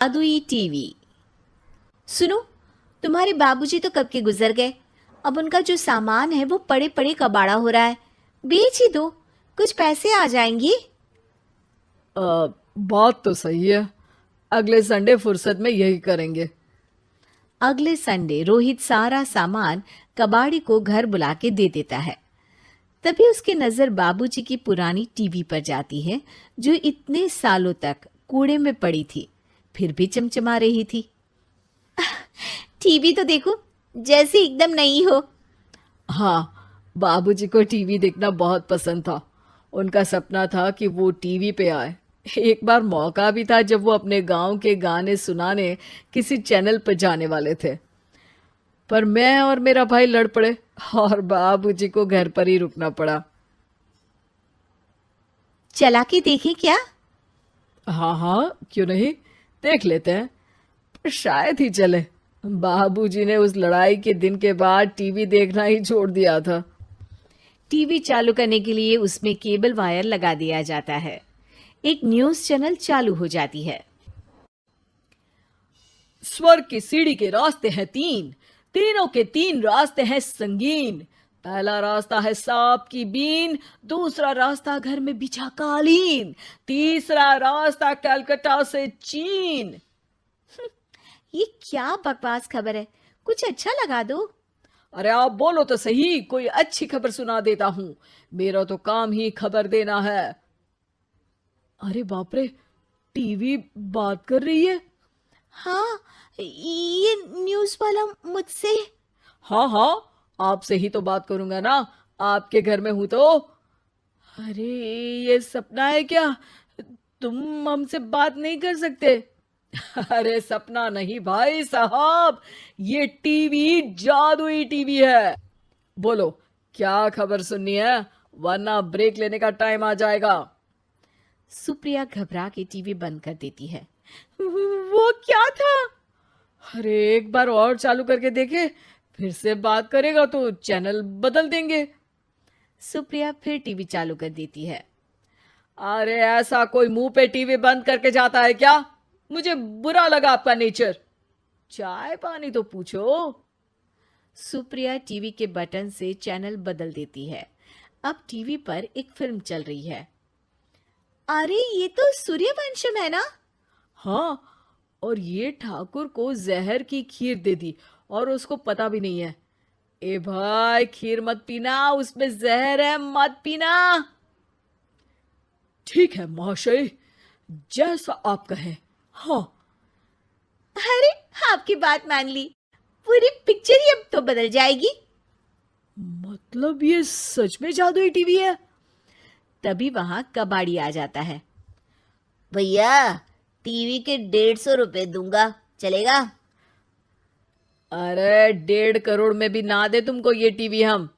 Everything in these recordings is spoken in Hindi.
जादुई टीवी। सुनो, तुम्हारे बाबूजी तो कब के गुजर गए। अब उनका जो सामान है वो पड़े पड़े कबाड़ा हो रहा है। बेच ही दो, कुछ पैसे आ जाएंगी। बात तो सही है। अगले संडे फुर्सत में यही करेंगे। अगले संडे रोहित सारा सामान कबाड़ी को घर बुला के दे देता है। तभी उसकी नजर बाबूजी की पुरानी टीवी पर जाती है, जो इतने सालों तक कूड़े में पड़ी थी, फिर भी चमचमा रही थी। टीवी तो देखो, जैसे एकदम नई हो। हाँ, बाबूजी को टीवी देखना बहुत पसंद था। उनका सपना था कि वो टीवी पे आए। एक बार मौका भी था जब वो अपने गांव के गाने सुनाने किसी चैनल पर जाने वाले थे, पर मैं और मेरा भाई लड़ पड़े और बाबूजी को घर पर ही रुकना पड़ा। चला के देखें क्या? हाँ हाँ, क्यों नहीं, देख लेते हैं। पर शायद ही चले। बाबूजी ने उस लड़ाई के दिन के बाद टीवी देखना ही छोड़ दिया था। टीवी चालू करने के लिए उसमें केबल वायर लगा दिया जाता है। एक न्यूज़ चैनल चालू हो जाती है। स्वर्ग की सीढ़ी के रास्ते हैं तीन, तीनों के तीन रास्ते हैं संगीन। पहला रास्ता है सांप की बीन, दूसरा रास्ता घर में बिछा कालीन, तीसरा रास्ता कलकत्ता से चीन। ये क्या बकवास खबर है, कुछ अच्छा लगा दो। अरे आप बोलो तो सही, कोई अच्छी खबर सुना देता हूं। मेरा तो काम ही खबर देना है। अरे बाप रे, टीवी बात कर रही है। हाँ, ये न्यूज़ वाला मुझसे। हाँ हाँ, आपसे ही तो बात करूंगा ना, आपके घर में हूं तो। अरे, ये सपना है क्या? तुम हमसे बात नहीं कर सकते? अरे सपना नहीं भाई साहब, ये टीवी जादुई टीवी है। बोलो, क्या खबर सुननी है, वरना ब्रेक लेने का टाइम आ जाएगा। सुप्रिया घबरा के टीवी बंद कर देती है। वो क्या था? अरे एक बार और चालू करके देखे, फिर से बात करेगा तो चैनल बदल देंगे। सुप्रिया फिर टीवी चालू कर देती है। अरे ऐसा कोई मुंह पे टीवी बंद करके जाता है क्या? मुझे बुरा लगा आपका नेचर। चाय पानी तो पूछो। सुप्रिया टीवी के बटन से चैनल बदल देती है। अब टीवी पर एक फिल्म चल रही है। अरे ये तो सूर्यवंशम है ना? हाँ, और ये ठाकुर को जहर की खीर दे दी और उसको पता भी नहीं है। ए भाई, खीर मत पीना, उसमें जहर है, मत पीना। ठीक है महाशय, जैसा आप कहें। हाँ। अरे, आपकी बात मान ली, पूरी पिक्चर ही अब तो बदल जाएगी। मतलब ये सच में जादुई टीवी है? तभी वहां कबाड़ी आ जाता है। भैया, टीवी के 150 रुपए दूंगा, चलेगा? अरे 1.5 करोड़ में भी ना दे तुमको ये टीवी हम।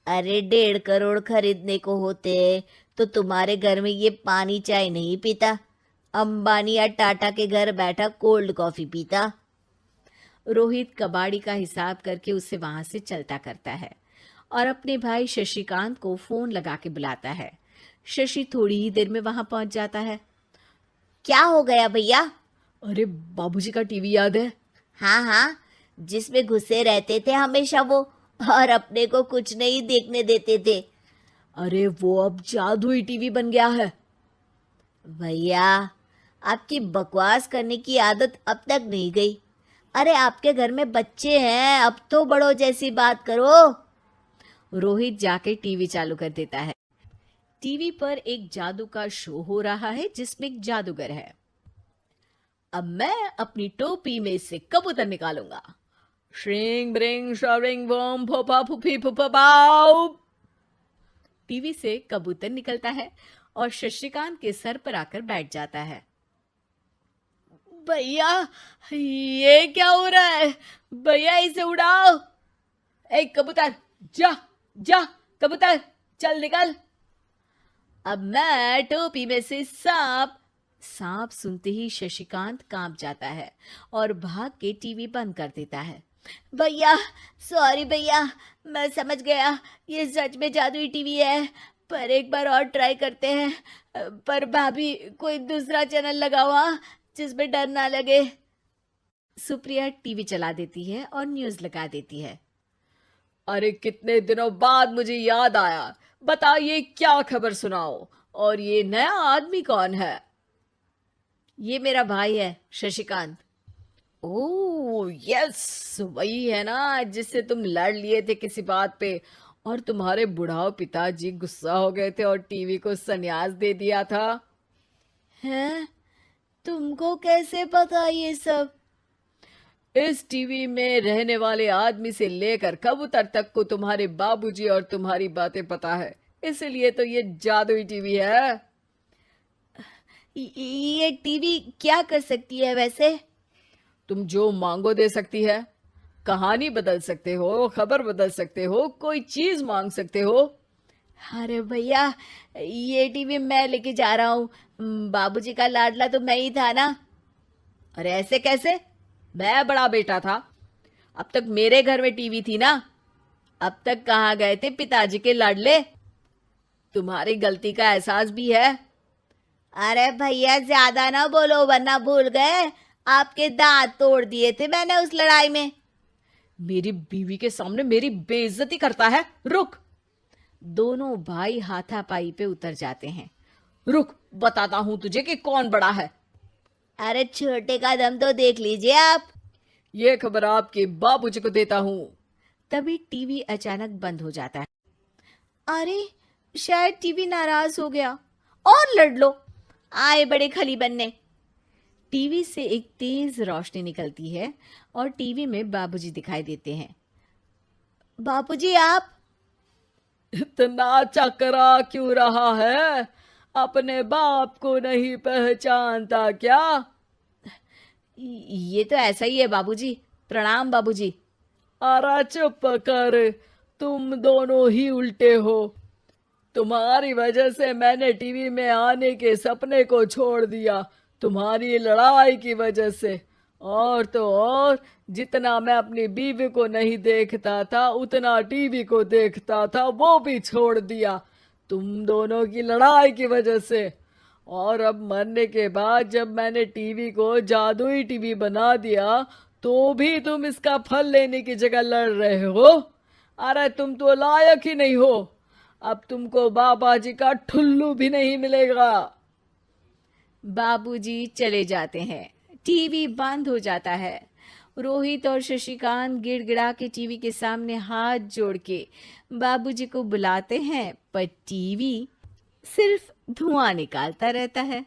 अरे 1.5 करोड़ खरीदने को होते तो तुम्हारे घर में ये पानी चाय नहीं पीता, अंबानी या टाटा के घर बैठा कोल्ड कॉफी पीता। रोहित कबाड़ी का हिसाब करके उसे वहां से चलता करता है और अपने भाई शशिकांत को फोन लगा के बुलाता है। शशि थोड़ी ही देर में वहां पहुंच जाता है। क्या हो गया भैया? अरे बाबूजी का टीवी याद है? हाँ हाँ, जिसमें घुसे रहते थे हमेशा वो, और अपने को कुछ नहीं देखने देते थे। अरे वो अब जादुई टीवी बन गया है। भैया, आपकी बकवास करने की आदत अब तक नहीं गई। अरे आपके घर में बच्चे हैं, अब तो बड़ों जैसी बात करो। रोहित जाके टीवी चालू कर देता है। टीवी पर एक जादू का शो हो रहा है जिसमें एक जादूगर है। अब मैं अपनी टोपी में से कबूतर निकालूंगा। श्रिंग ब्रिंग शरिंग बम फोपा फुफी फुफा पाउ। टीवी से कबूतर निकलता है और शशिकांत के सर पर आकर बैठ जाता है। भैया, ये क्या हो रहा है? भैया इसे उड़ाओ। ए कबूतर, जा जा, कबूतर चल निकल। अब मैं टोपी में से सांप। सांप सुनते ही शशिकांत कांप जाता है और भाग के टीवी बंद कर देता है। भैया, सॉरी भैया, मैं समझ गया ये सच में जादुई टीवी है, पर एक बार और ट्राई करते हैं। पर भाभी, कोई दूसरा चैनल लगाओ हाँ, जिसमें डर ना लगे। सुप्रिया टीवी चला देती है और न्यूज लगा देती है। अरे कितने दिनों बाद मुझे याद आया, बताइए क्या खबर सुनाओ। और ये नया आदमी कौन है? ये मेरा भाई है शशिकांत। ओह यस, वही है ना जिससे तुम लड़ लिए थे किसी बात पे, और तुम्हारे बुढ़ाओ पिताजी गुस्सा हो गए थे और टीवी को संन्यास दे दिया था। हैं? तुमको कैसे पता ये सब? इस टीवी में रहने वाले आदमी से लेकर कबूतर तक को तुम्हारे बाबूजी और तुम्हारी बातें पता है, इसीलिए तो ये जादुई टीवी है। ये टीवी क्या कर सकती है वैसे? तुम जो मांगो दे सकती है। कहानी बदल सकते हो, खबर बदल सकते हो, कोई चीज मांग सकते हो। अरे भैया, ये टीवी मैं लेके जा रहा हूँ। बाबूजी का लाडला तो मैं ही था ना। अरे ऐसे कैसे? मैं बड़ा बेटा था। अब तक मेरे घर में टीवी थी ना। अब तक कहाँ गए थे पिताजी के लाडले? तुम्हारी गलती का एहसास भी है। अरे भैया, ज्यादा ना बोलो वरना भूल गए आपके दांत तोड़ दिए थे मैंने उस लड़ाई में। मेरी बीवी के सामने मेरी बेइज्जती करता है। रुक। दोनों भाई हाथापाई पे उतर जाते हैं। रुक, बताता हूं तुझे कि कौन बड़ा है। अरे छोटे का दम तो देख लीजिए आप। ये खबर आपके बाबूजी को देता हूं। तभी टीवी अचानक बंद हो जाता है। अरे शायद टीवी नाराज हो गया। और लड़ लो, आए बड़े खली बनने। टीवी से एक तेज रोशनी निकलती है और टीवी में बाबूजी दिखाई देते हैं। बाबूजी आप? इतना चकरा क्यों रहा है? अपने बाप को नहीं पहचानता क्या? ये तो ऐसा ही है बाबूजी। प्रणाम बाबूजी। अरे चुप कर, तुम दोनों ही उल्टे हो। तुम्हारी वजह से मैंने टीवी में आने के सपने को छोड़ दिया, तुम्हारी लड़ाई की वजह से। और तो और, जितना मैं अपनी बीवी को नहीं देखता था उतना टीवी को देखता था, वो भी छोड़ दिया तुम दोनों की लड़ाई की वजह से। और अब मरने के बाद जब मैंने टीवी को जादुई टीवी बना दिया तो भी तुम इसका फल लेने की जगह लड़ रहे हो। अरे तुम तो लायक ही नहीं हो। अब तुमको बाबा जी का ठुल्लू भी नहीं मिलेगा। बाबूजी चले जाते हैं। टीवी बंद हो जाता है। रोहित और शशिकांत गिड़गिड़ा के टीवी के सामने हाथ जोड़ के बाबूजी को बुलाते हैं, पर टीवी सिर्फ धुआं निकालता रहता है।